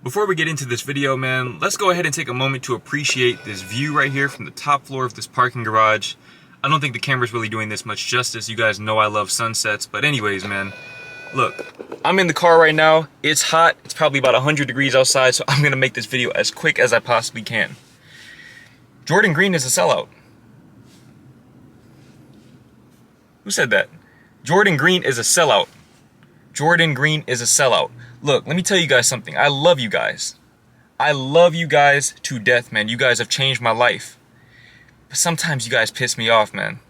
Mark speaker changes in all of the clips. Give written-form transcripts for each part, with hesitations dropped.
Speaker 1: Before we get into this video, man, let's go ahead and take a moment to appreciate this view right here from the top floor of this parking garage. I don't think the camera's really doing this much justice. You guys know I love sunsets, but anyways, man, look, I'm in the car right now. It's hot. It's probably about 100 degrees outside, so I'm gonna make this video as quick as I possibly can. Jordan Green is a sellout. Who said that? Jordan Green is a sellout. Jordan Green is a sellout. Look, let me tell you guys something. I love you guys. I love you guys to death, man. You guys have changed my life. But sometimes you guys piss me off, man.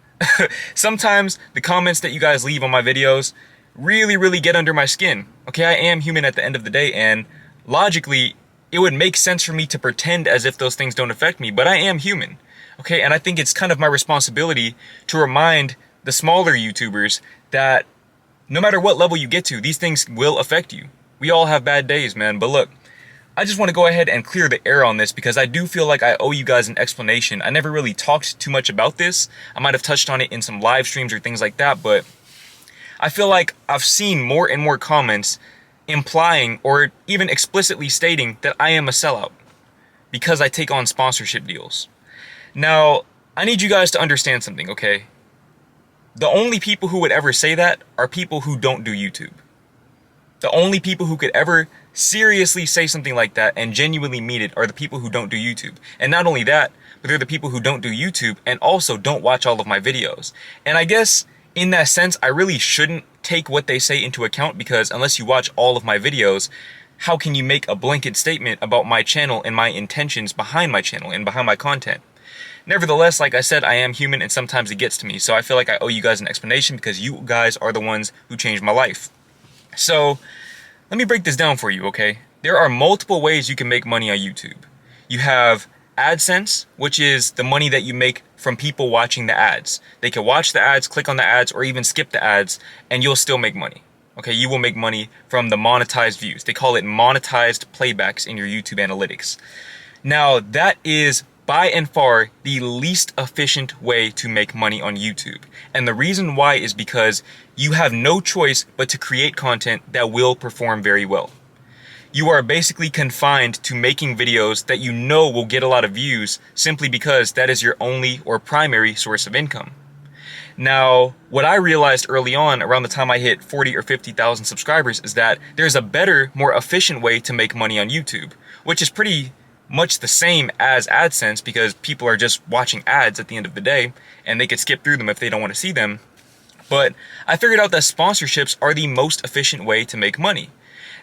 Speaker 1: Sometimes the comments that you guys leave on my videos really get under my skin. Okay, I am human at the end of the day, and logically, it would make sense for me to pretend as if those things don't affect me, but I am human. Okay, and I think it's kind of my responsibility to remind the smaller YouTubers that no matter what level you get to, these things will affect you. We all have bad days, man. But look, I just want to go ahead and clear the air on this because I do feel like I owe you guys an explanation. I never really talked too much about this. I might have touched on it in some live streams or things like that, but I feel like I've seen more and more comments implying or even explicitly stating that I am a sellout because I take on sponsorship deals. Now, I need you guys to understand something, okay? The only people who would ever say that are people who don't do YouTube. The only people who could ever seriously say something like that and genuinely mean it are the people who don't do YouTube. And not only that, but they're the people who don't do YouTube and also don't watch all of my videos. And I guess in that sense, I really shouldn't take what they say into account because unless you watch all of my videos, how can you make a blanket statement about my channel and my intentions behind my channel and behind my content? Nevertheless, like I said, I am human and sometimes it gets to me. So I feel like I owe you guys an explanation because you guys are the ones who changed my life. So let me break this down for you, okay? There are multiple ways you can make money on YouTube. You have AdSense, which is the money that you make from people watching the ads. They can watch the ads, click on the ads, or even skip the ads, and you'll still make money. Okay, you will make money from the monetized views. They call it monetized playbacks in your YouTube analytics. Now, that is by and far the least efficient way to make money on YouTube. And the reason why is because you have no choice but to create content that will perform very well. You are basically confined to making videos that you know will get a lot of views simply because that is your only or primary source of income. Now, what I realized early on around the time I hit 40 or 50,000 subscribers is that there's a better, more efficient way to make money on YouTube, which is pretty much the same as AdSense because people are just watching ads at the end of the day and they could skip through them if they don't want to see them. But I figured out that sponsorships are the most efficient way to make money.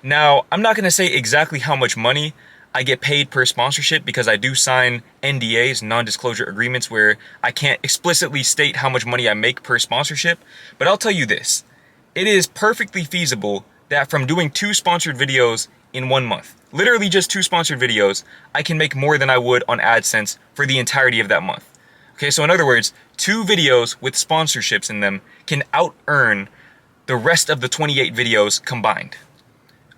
Speaker 1: Now, I'm not going to say exactly how much money I get paid per sponsorship because I do sign NDAs, non-disclosure agreements, where I can't explicitly state how much money I make per sponsorship. But I'll tell you this, it is perfectly feasible that from doing 2 sponsored videos in 1 month, literally just 2 sponsored videos, I can make more than I would on AdSense for the entirety of that month. Okay, so in other words, 2 videos with sponsorships in them can out-earn the rest of the 28 videos combined.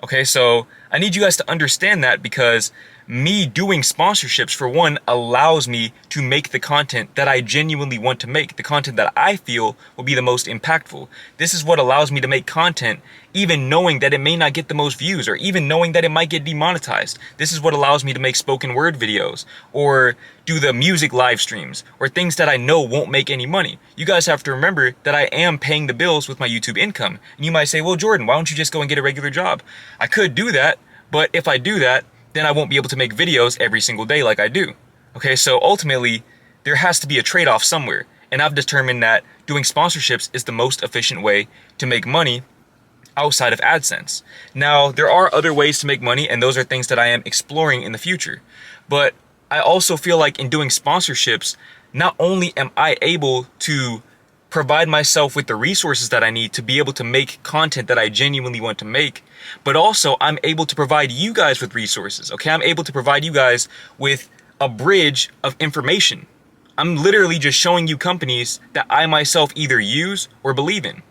Speaker 1: Okay, so I need you guys to understand that because me doing sponsorships, for one, allows me to make the content that I genuinely want to make, the content that I feel will be the most impactful. This is what allows me to make content even knowing that it may not get the most views or even knowing that it might get demonetized. This is what allows me to make spoken word videos or do the music live streams or things that I know won't make any money. You guys have to remember that I am paying the bills with my YouTube income. And you might say, well, Jordan, why don't you just go and get a regular job? I could do that, but if I do that, then I won't be able to make videos every single day like I do. Okay, so ultimately, there has to be a trade-off somewhere. And I've determined that doing sponsorships is the most efficient way to make money outside of AdSense. Now, there are other ways to make money, and those are things that I am exploring in the future. But I also feel like in doing sponsorships, not only am I able to provide myself with the resources that I need to be able to make content that I genuinely want to make, but also I'm able to provide you guys with resources, okay? I'm able to provide you guys with a bridge of information. I'm literally just showing you companies that I myself either use or believe in.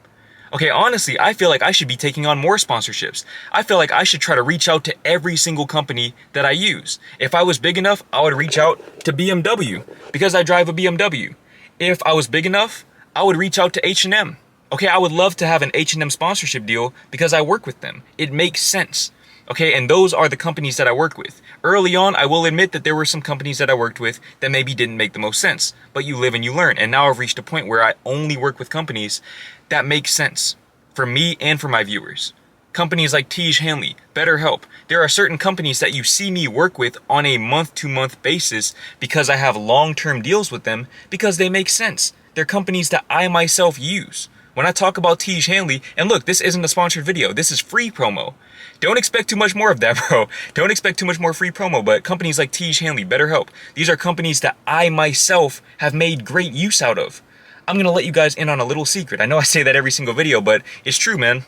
Speaker 1: Okay, honestly, I feel like I should be taking on more sponsorships. I feel like I should try to reach out to every single company that I use. If I was big enough, I would reach out to BMW because I drive a BMW. If I was big enough, I would reach out to H&M. Okay, I would love to have an H&M sponsorship deal because I work with them. It makes sense. Okay, and those are the companies that I work with. Early on, I will admit that there were some companies that I worked with that maybe didn't make the most sense. But you live and you learn. And now I've reached a point where I only work with companies that make sense for me and for my viewers. Companies like Tej Hanley, BetterHelp. There are certain companies that you see me work with on a month-to-month basis because I have long-term deals with them because they make sense. They're companies that I myself use. When I talk about Tej Hanley, and look, this isn't a sponsored video. This is free promo. Don't expect too much more of that, bro. Don't expect too much more free promo, but companies like Tej Hanley, BetterHelp, these are companies that I myself have made great use out of. I'm going to let you guys in on a little secret. I know I say that every single video, but it's true, man.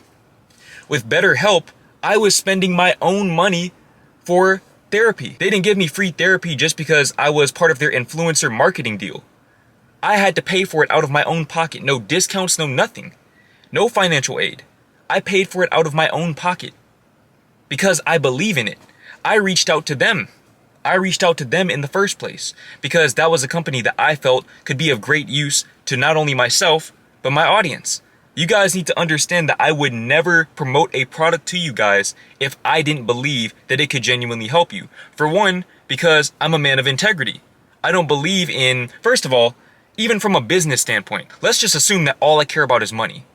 Speaker 1: With BetterHelp, I was spending my own money for therapy. They didn't give me free therapy just because I was part of their influencer marketing deal. I had to pay for it out of my own pocket. No discounts, no nothing. No financial aid. I paid for it out of my own pocket because I believe in it. I reached out to them. I reached out to them in the first place because that was a company that I felt could be of great use to not only myself, but my audience. You guys need to understand that I would never promote a product to you guys if I didn't believe that it could genuinely help you. For one, because I'm a man of integrity. I don't believe in, first of all, even from a business standpoint, let's just assume that all I care about is money.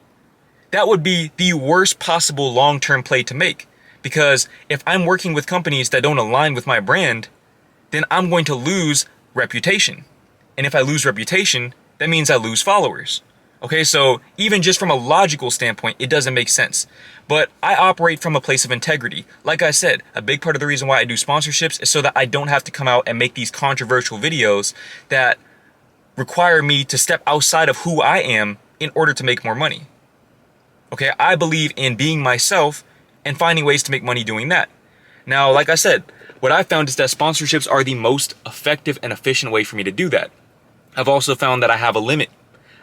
Speaker 1: That would be the worst possible long-term play to make. Because if I'm working with companies that don't align with my brand, then I'm going to lose reputation. And if I lose reputation, that means I lose followers. Okay, so even just from a logical standpoint, it doesn't make sense. But I operate from a place of integrity. Like I said, a big part of the reason why I do sponsorships is so that I don't have to come out and make these controversial videos that require me to step outside of who I am in order to make more money. Okay, I believe in being myself and finding ways to make money doing that. Now, like I said, what I found is that sponsorships are the most effective and efficient way for me to do that. I've also found that I have a limit.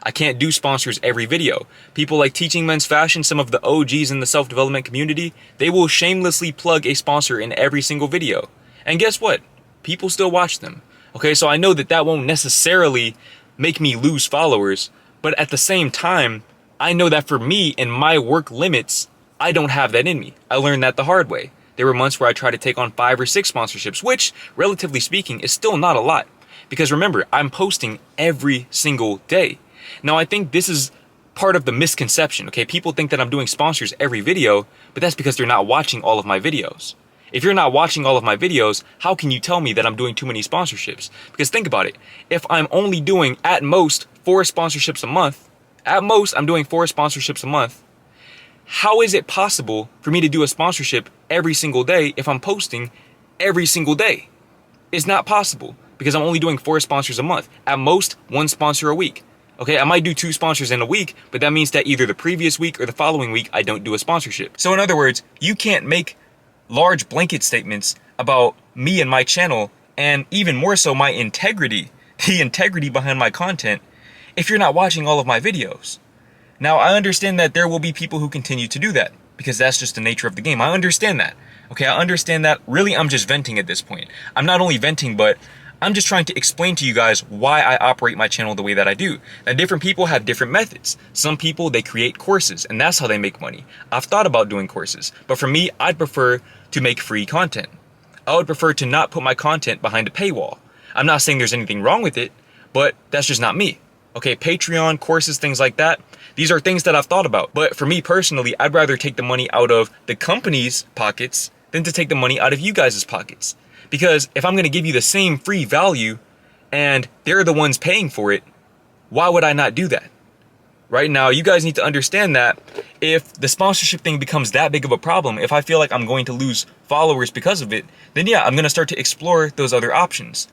Speaker 1: I can't do sponsors every video. People like Teaching Men's Fashion, some of the OGs in the self-development community, they will shamelessly plug a sponsor in every single video. And guess what? People still watch them. Okay, so I know that that won't necessarily make me lose followers, but at the same time, I know that for me and my work limits, I don't have that in me. I learned that the hard way. There were months where I tried to take on 5 or 6 sponsorships, which, relatively speaking, is still not a lot. Because remember, I'm posting every single day. Now, I think this is part of the misconception, okay? People think that I'm doing sponsors every video, but that's because they're not watching all of my videos. If you're not watching all of my videos, how can you tell me that I'm doing too many sponsorships? Because think about it. If I'm only doing, at most, 4 sponsorships a month, at most, I'm doing 4 sponsorships a month, how is it possible for me to do a sponsorship every single day if I'm posting every single day? It's not possible because I'm only doing 4 sponsors a month. At most, 1 sponsor a week. Okay, I might do 2 sponsors in a week, but that means that either the previous week or the following week, I don't do a sponsorship. So in other words, you can't make large blanket statements about me and my channel, and even more so my integrity, the integrity behind my content, if you're not watching all of my videos. Now, I understand that there will be people who continue to do that, because that's just the nature of the game. I understand that. Okay, I understand that. Really, I'm just venting at this point. I'm not only venting, but I'm just trying to explain to you guys why I operate my channel the way that I do. Now, different people have different methods. Some people, they create courses, and that's how they make money. I've thought about doing courses, but for me, I'd prefer to make free content. I would prefer to not put my content behind a paywall. I'm not saying there's anything wrong with it, but that's just not me. Okay, Patreon, courses, things like that. These are things that I've thought about. But for me personally, I'd rather take the money out of the company's pockets than to take the money out of you guys' pockets. Because if I'm going to give you the same free value and they're the ones paying for it, why would I not do that? Right now, you guys need to understand that if the sponsorship thing becomes that big of a problem, if I feel like I'm going to lose followers because of it, then yeah, I'm going to start to explore those other options.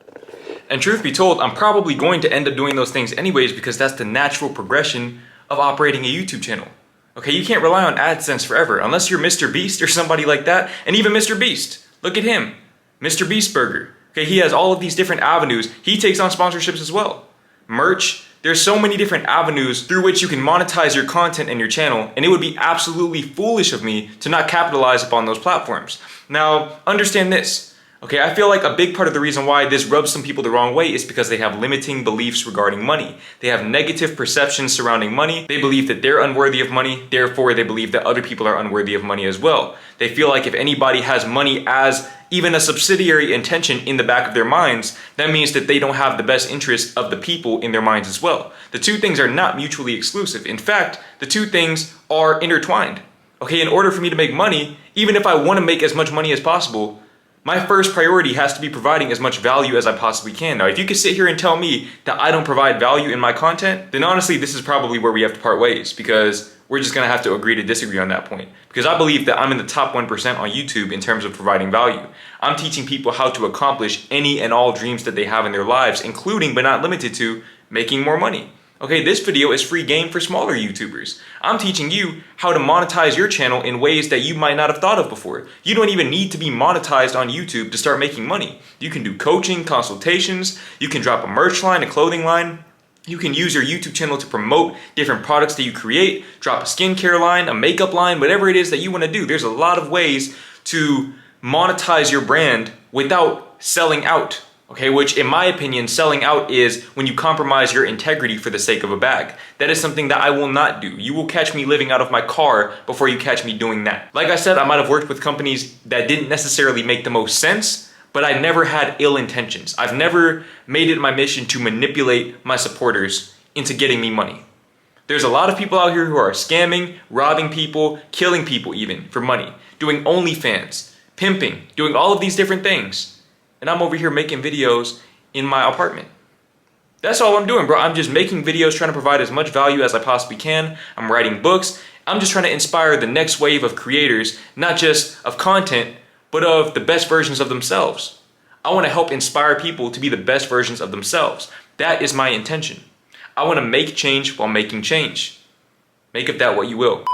Speaker 1: And truth be told, I'm probably going to end up doing those things anyways because that's the natural progression of operating a YouTube channel. Okay, you can't rely on AdSense forever unless you're Mr. Beast or somebody like that. And even Mr. Beast, look at him, Mr. Beast Burger. Okay, he has all of these different avenues. He takes on sponsorships as well. Merch. There's so many different avenues through which you can monetize your content and your channel, and it would be absolutely foolish of me to not capitalize upon those platforms. Now, understand this. Okay, I feel like a big part of the reason why this rubs some people the wrong way is because they have limiting beliefs regarding money. They have negative perceptions surrounding money. They believe that they're unworthy of money, therefore they believe that other people are unworthy of money as well. They feel like if anybody has money as even a subsidiary intention in the back of their minds, that means that they don't have the best interest of the people in their minds as well. The two things are not mutually exclusive. In fact, the two things are intertwined. Okay, in order for me to make money, even if I want to make as much money as possible, my first priority has to be providing as much value as I possibly can. Now, if you could sit here and tell me that I don't provide value in my content, then honestly, this is probably where we have to part ways, because we're just gonna have to agree to disagree on that point. Because I believe that I'm in the top 1% on YouTube in terms of providing value. I'm teaching people how to accomplish any and all dreams that they have in their lives, including but not limited to making more money. Okay, this video is free game for smaller YouTubers. I'm teaching you how to monetize your channel in ways that you might not have thought of before. You don't even need to be monetized on YouTube to start making money. You can do coaching, consultations, you can drop a merch line, a clothing line. You can use your YouTube channel to promote different products that you create, drop a skincare line, a makeup line, whatever it is that you want to do. There's a lot of ways to monetize your brand without selling out. Okay, which in my opinion, selling out is when you compromise your integrity for the sake of a bag. That is something that I will not do. You will catch me living out of my car before you catch me doing that. Like I said, I might have worked with companies that didn't necessarily make the most sense, but I never had ill intentions. I've never made it my mission to manipulate my supporters into getting me money. There's a lot of people out here who are scamming, robbing people, killing people even for money, doing OnlyFans, pimping, doing all of these different things. And I'm over here making videos in my apartment. That's all I'm doing, bro. I'm just making videos, trying to provide as much value as I possibly can. I'm writing books. I'm just trying to inspire the next wave of creators, not just of content, but of the best versions of themselves. I want to help inspire people to be the best versions of themselves. That is my intention. I want to make change while making change. Make of that what you will.